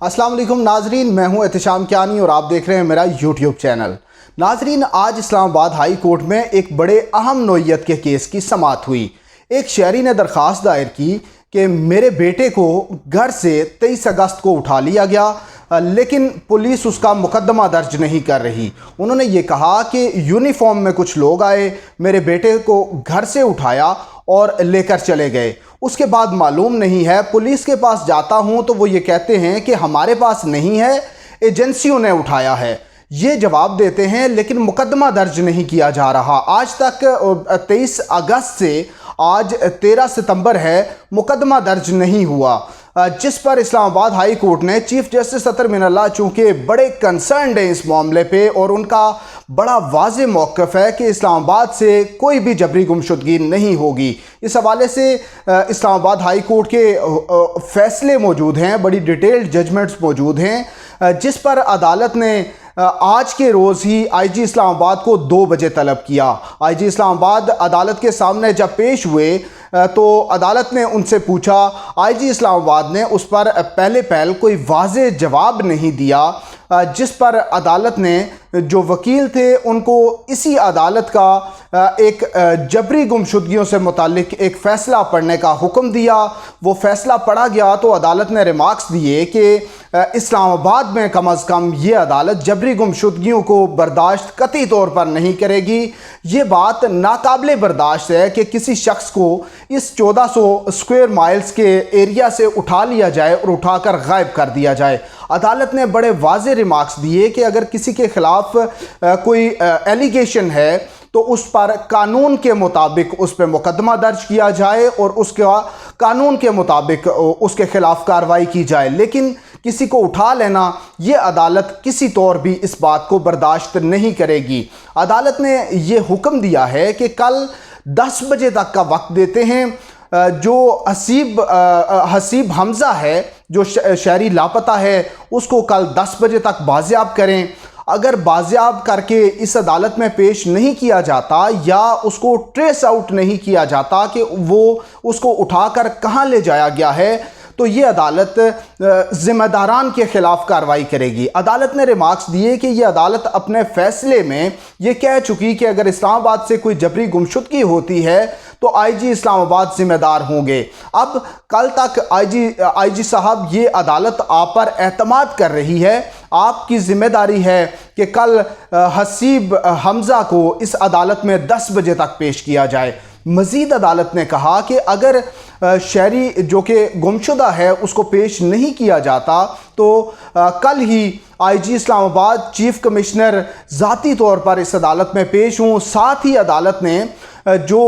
अस्सलाम वालेकुम नाजरीन, मैं हूं एहतिशाम कियानी और आप देख रहे हैं मेरा यूट्यूब चैनल। नाजरीन, आज इस्लामाबाद हाई कोर्ट में एक बड़े अहम नोयत के केस की समाअत हुई। एक शहरी ने दरख्वास्त दायर की कि मेरे बेटे को घर से 23 अगस्त को उठा लिया गया, लेकिन पुलिस उसका मुकदमा दर्ज नहीं कर रही। उन्होंने ये कहा कि यूनिफॉर्म में कुछ लोग आए, मेरे बेटे को घर से उठाया और लेकर चले गए। उसके बाद मालूम नहीं है, पुलिस के पास जाता हूं तो वो ये कहते हैं कि हमारे पास नहीं है, एजेंसियों ने उठाया है, ये जवाब देते हैं, लेकिन मुकदमा दर्ज नहीं किया जा रहा। आज तक 23 अगस्त से आज 13 सितंबर है, मुकदमा दर्ज नहीं हुआ, जिस पर इस्लामाबाद हाई कोर्ट ने चीफ जस्टिस अतर मिनल्लाह चूँकि बड़े कंसर्न्ड हैं इस मामले पे और उनका बड़ा वाज़े मौक़िफ़ है कि इस्लामाबाद से कोई भी जबरी गुमशुदगी नहीं होगी। इस हवाले से इस्लामाबाद हाई कोर्ट के फ़ैसले मौजूद हैं, बड़ी डिटेल्ड जजमेंट्स मौजूद हैं, जिस पर अदालत ने आज के रोज़ ही आईजी इस्लामाबाद को 2 बजे तलब किया। आईजी इस्लामाबाद अदालत के सामने जब पेश हुए तो अदालत ने उनसे पूछा, आईजी इस्लामाबाद ने उस पर पहले कोई वाज़े जवाब नहीं दिया, जिस पर अदालत ने जो वकील थे उनको इसी अदालत का एक जबरी गुमशुदगियों से मुतालिक एक फ़ैसला पढ़ने का हुक्म दिया। वो फ़ैसला पढ़ा गया तो अदालत ने रिमार्क्स दिए कि इस्लामाबाद में कम अज़ कम ये अदालत जबरी गुमशुदगियों को बर्दाश्त कतई तौर पर नहीं करेगी। ये बात नाकाबिले बर्दाश्त है कि किसी शख्स को इस 1400 स्क्वायर माइल्स के एरिया से उठा लिया जाए और उठाकर गायब कर दिया जाए। अदालत ने बड़े वाज़े रिमार्क्स दिए कि अगर किसी के ख़िलाफ़ कोई एलिगेशन है तो उस पर कानून के मुताबिक उस पर मुकदमा दर्ज किया जाए और उसका कानून के मुताबिक उसके ख़िलाफ़ कार्रवाई की जाए, लेकिन किसी को उठा लेना ये अदालत किसी तौर भी इस बात को बर्दाश्त नहीं करेगी। अदालत ने ये हुक्म दिया है कि कल 10 बजे तक का वक्त देते हैं। जो हसीब हमज़ा है, जो शहरी लापता है, उसको कल 10 बजे तक बाजियाब करें। अगर बाजियाब करके इस अदालत में पेश नहीं किया जाता या उसको ट्रेस आउट नहीं किया जाता कि वो उसको उठाकर कहाँ ले जाया गया है, तो ये अदालत ज़िम्मेदारान के ख़िलाफ़ कार्रवाई करेगी। अदालत ने रिमार्क्स दिए कि ये अदालत अपने फ़ैसले में ये कह चुकी कि अगर इस्लामाबाद से कोई जबरी गुमशुदगी होती है तो आईजी इस्लामाबाद ज़िम्मेदार होंगे। अब कल तक आईजी साहब ये अदालत आप पर एतमाद कर रही है, आपकी ज़िम्मेदारी है कि कल हसीब हमज़ा को इस अदालत में 10 बजे तक पेश किया जाए। मज़ीद अदालत ने कहा कि अगर शहरी जो कि गुमशुदा है उसको पेश नहीं किया जाता तो कल ही आईजी इस्लामाबाद चीफ कमिश्नर ज़ाती तौर पर इस अदालत में पेश हों। साथ ही अदालत ने जो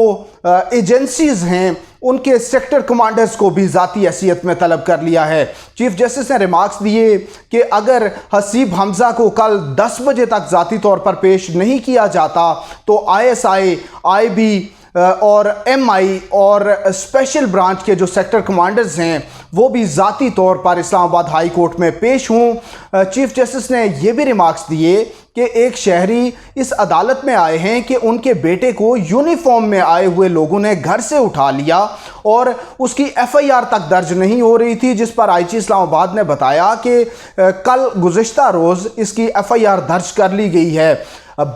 एजेंसीज़ हैं उनके सेक्टर कमांडर्स को भी ज़ाती हैसियत में तलब कर लिया है। चीफ जस्टिस ने रिमार्क्स दिए कि अगर हसीब हमज़ा को कल 10 बजे तक ज़ाती तौर पर पेश नहीं किया जाता तो ISI, IB और MI और स्पेशल ब्रांच के जो सेक्टर कमांडर्स हैं वो भी ज़ाती तौर पर इस्लामाबाद हाई कोर्ट में पेश हों। चीफ जस्टिस ने ये भी रिमार्क्स दिए कि एक शहरी इस अदालत में आए हैं कि उनके बेटे को यूनिफॉर्म में आए हुए लोगों ने घर से उठा लिया और उसकी FIR तक दर्ज नहीं हो रही थी, जिस पर आईजी इस्लामाबाद ने बताया कि कल गुज़िश्ता रोज़ इसकी FIR दर्ज कर ली गई है।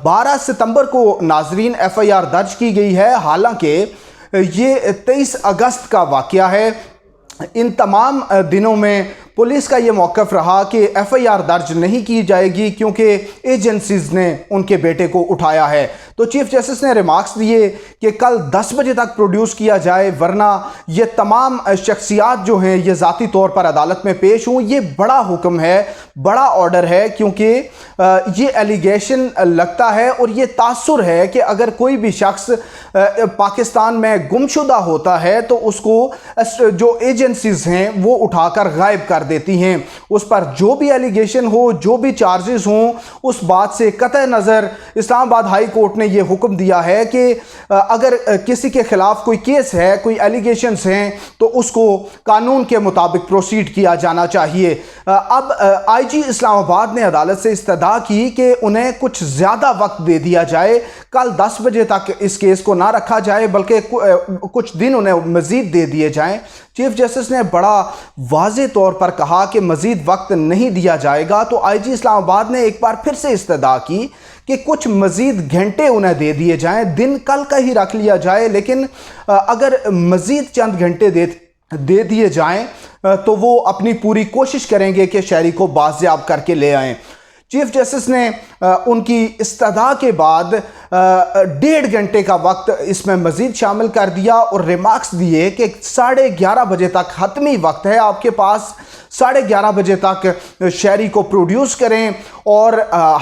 12 सितंबर को नाजरीन FIR दर्ज की गई है, हालांकि ये 23 अगस्त का वाक़या है। इन तमाम दिनों में पुलिस का ये मौक़िफ़ रहा कि FIR दर्ज नहीं की जाएगी क्योंकि एजेंसीज़ ने उनके बेटे को उठाया है। तो चीफ जस्टिस ने रिमार्क्स दिए कि कल 10 बजे तक प्रोड्यूस किया जाए, वरना ये तमाम शख्सियात जो हैं ये ज़ाती तौर पर अदालत में पेश हों। ये बड़ा हुक्म है, बड़ा ऑर्डर है, क्योंकि ये एलिगेशन लगता है और ये तासुर है कि अगर कोई भी शख्स पाकिस्तान में गुमशुदा होता है तो उसको जो एजेंसीज़ हैं वो उठाकर गायब कर देती हैं। उस पर जो भी एलिगेशन हो, जो भी चार्जेस हों, उस बात से कतई नज़र इस्लामाबाद हाई कोर्ट ने ये हुक्म दिया है कि अगर किसी के ख़िलाफ़ कोई केस है, कोई एलिगेशंस हैं, तो उसको कानून के मुताबिक प्रोसीड किया जाना चाहिए। अब IG اسلام آباد نے عدالت سے استدعا کی کہ انہیں کچھ زیادہ وقت دے دیا جائے، کل 10 بجے تک اس کیس کو نہ رکھا جائے بلکہ کچھ دن انہیں مزید دے دیے جائیں۔ چیف جسٹس نے بڑا واضح طور پر کہا کہ مزید وقت نہیں دیا جائے گا، تو IG اسلام آباد نے ایک بار پھر سے استدعا کی کہ کچھ مزید گھنٹے انہیں دے دیے جائیں، دن کل کا ہی رکھ لیا جائے، لیکن اگر مزید چند گھنٹے دے دیے جائیں تو وہ اپنی پوری کوشش کریں گے کہ شہری کو بازیاب کر کے لے آئیں۔ چیف جسٹس نے ان کی استدعا کے بعد 1.5 گھنٹے کا وقت اس میں مزید شامل کر دیا اور ریمارکس دیے کہ 11:30 بجے تک حتمی وقت ہے آپ کے پاس، 11:30 بجے تک شہری کو پروڈیوس کریں، اور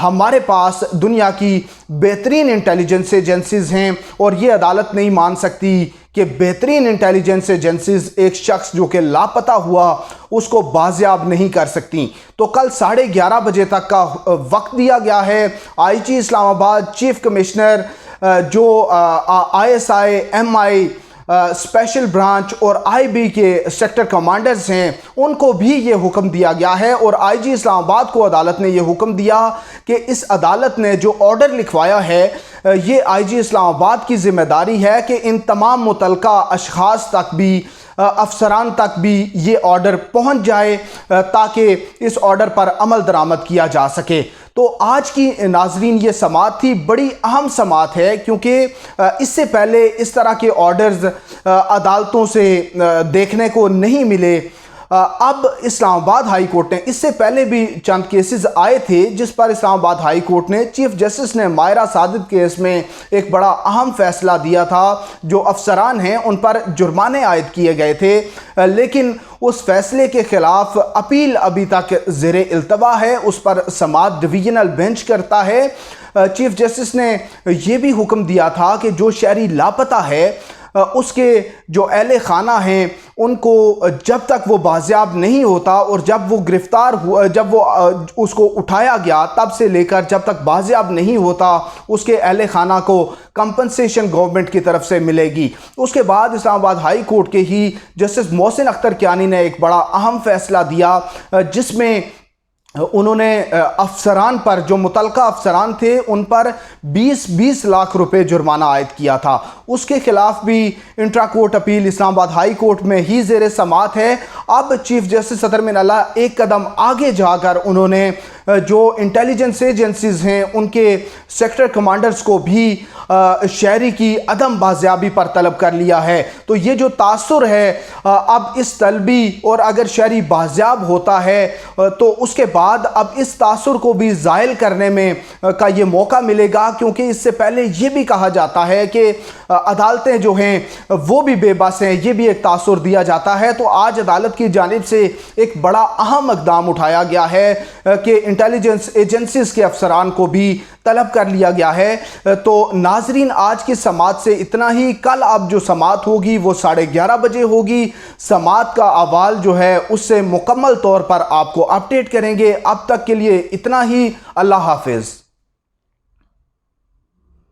ہمارے پاس دنیا کی بہترین انٹیلیجنس ایجنسیز ہیں اور یہ عدالت نہیں مان سکتی کہ بہترین انٹیلیجنس ایجنسیز ایک شخص جو کہ لاپتہ ہوا اس کو بازیاب نہیں کر سکتی۔ تو کل 11:30 بجے تک کا وقت دیا گیا ہے۔ IG اسلام آباد چیف کمشنر جو ISI MI اسپیشل برانچ اور IB کے سیکٹر کمانڈرز ہیں ان کو بھی یہ حکم دیا گیا ہے، اور IG اسلام آباد کو عدالت نے یہ حکم دیا کہ اس عدالت نے جو آرڈر لکھوایا ہے یہ IG اسلام آباد کی ذمہ داری ہے کہ ان تمام متعلقہ اشخاص تک بھی، افسران تک بھی یہ آرڈر پہنچ جائے تاکہ اس آرڈر پر عمل درآمد کیا جا سکے۔ تو آج کی ناظرین یہ سماعت تھی، بڑی اہم سماعت ہے کیونکہ اس سے پہلے اس طرح کے آرڈرز عدالتوں سے دیکھنے کو نہیں ملے۔ اب اسلام آباد ہائی کورٹ نے، اس سے پہلے بھی چند کیسز آئے تھے جس پر اسلام آباد ہائی کورٹ نے، چیف جسٹس نے ماہرہ سعادت کیس میں ایک بڑا اہم فیصلہ دیا تھا، جو افسران ہیں ان پر جرمانے عائد کیے گئے تھے، لیکن اس فیصلے کے خلاف اپیل ابھی تک زیر التوا ہے، اس پر سماعت ڈویژنل بینچ کرتا ہے۔ چیف جسٹس نے یہ بھی حکم دیا تھا کہ جو شہری لاپتہ ہے اس کے جو اہل خانہ ہیں ان کو جب تک وہ بازیاب نہیں ہوتا اور جب وہ گرفتار ہوا، جب وہ اس کو اٹھایا گیا تب سے لے کر جب تک بازیاب نہیں ہوتا اس کے اہل خانہ کو کمپنسیشن گورنمنٹ کی طرف سے ملے گی۔ اس کے بعد اسلام آباد ہائی کورٹ کے ہی جسٹس محسن اختر کیانی نے ایک بڑا اہم فیصلہ دیا جس میں انہوں نے افسران پر، جو متعلقہ افسران تھے ان پر 20 لاکھ روپے جرمانہ عائد کیا تھا۔ اس کے خلاف بھی انٹرا کورٹ اپیل اسلام آباد ہائی کورٹ میں ہی زیر سماعت ہے۔ اب چیف جسٹس صدر من اللہ ایک قدم آگے جا کر انہوں نے جو انٹیلیجنس ایجنسیز ہیں ان کے سیکٹر کمانڈرز کو بھی شہری کی عدم بازیابی پر طلب کر لیا ہے۔ تو یہ جو تاثر ہے اب اس طلبی، اور اگر شہری بازیاب ہوتا ہے تو اس کے بعد اب اس تاثر کو بھی زائل کرنے میں کا یہ موقع ملے گا، کیونکہ اس سے پہلے یہ بھی کہا جاتا ہے کہ عدالتیں جو ہیں وہ بھی بے بس ہیں، یہ بھی ایک تاثر دیا جاتا ہے۔ تو آج عدالت کی جانب سے ایک بڑا اہم اقدام اٹھایا گیا ہے کہ انٹیلیجنس ایجنسیز کے افسران کو بھی طلب کر لیا گیا ہے۔ تو ناظرین آج کی سماعت سے اتنا ہی، کل اب جو سماعت ہوگی وہ 11:30 بجے ہوگی۔ سماعت کا احوال جو ہے اس سے مکمل طور پر آپ کو اپڈیٹ کریں گے۔ اب تک کے لیے اتنا ہی، اللہ حافظ۔